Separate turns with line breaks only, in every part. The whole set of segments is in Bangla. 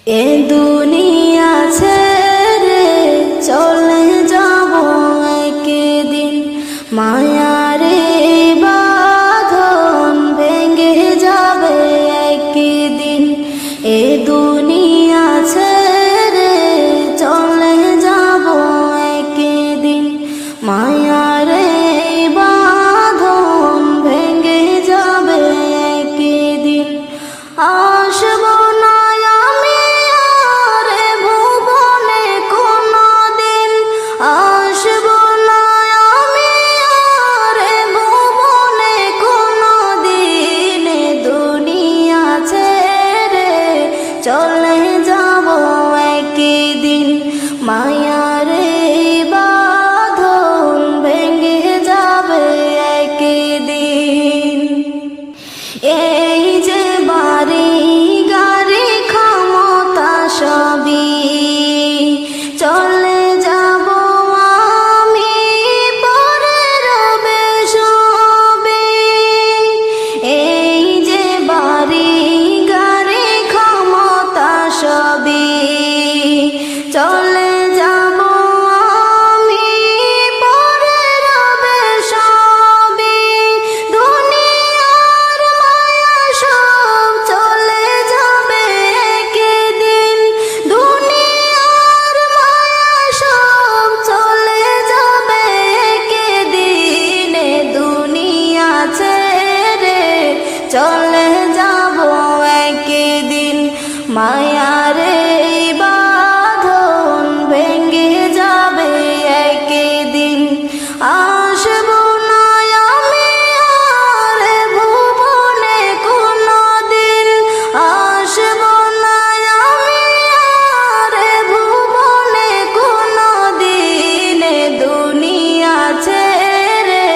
এ দুনিয়া ছেড়ে চলে যাব একদিন, মায়ারে বাঁধন ভেঙে যাবে একদিন। এ দুনিয়া ছেড়ে চলে যাব একদিন, মায়ারে বাঁধন ভেঙে যাবে একদিন। আসব না আমি আর ভুবনে কোনদিন, আসব না আমি আর ভুবনে কোনদিন। দুনিয়া ছেড়ে চলে যাব একদিন, মায়ারে বাঁধন ভেঙে যাবে একদিন। এই যে বাড়ি গাড়ি ক্ষমতা সবই চলে যাব আমি, পরে রবে সবে। এই যে বাড়ি গাড়ি ক্ষমতা সবই চলে যাব আমি, পরে রবে সবে। দুনিয়ার মায়া সব চলে যাবে একদিন, দুনিয়ার মায়া সব চলে যাবে একদিন। দুনিয়া ছেড়ে চলে যাব একদিন, মায়ারে বাঁধন ভেঙে যাবে একদিন। আসব না আমি আর ভুবনে কোনদিন, আসব না আমি আর ভুবনে কোনদিন। দুনিয়া ছেড়ে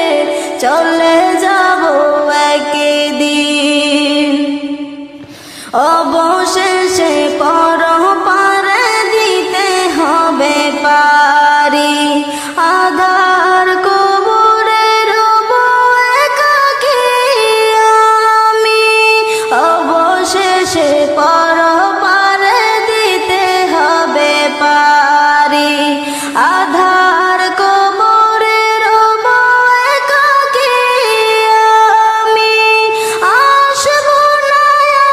চলে যাব একদিন। অবশেষে পরপারে দিতে হবে পারি, আধার কবরে রব একাকী আমি। অবশেষে পরপারে দিতে হবে পারি, আধার কবরে রব একাকী আমি। আসব না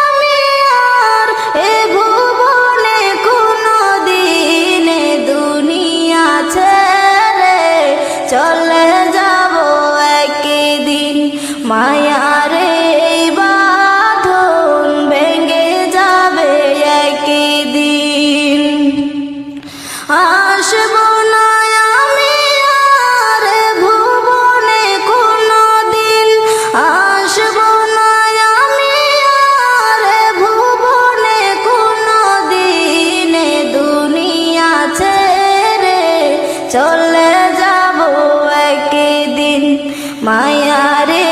আমি আর এ ভুবনে কোনদিন, দুনিয়া ছেড়ে চলে যাব একদিন, মায়ারে বাঁধন ভেঙে যাবে একদিন। আসব না আমি আর ভুবনে কোনদিন, আসব না আমি আর ভুবনে কোনদিন। দুনিয়া ছেড়ে চলে যাব একদিন, মায়ারে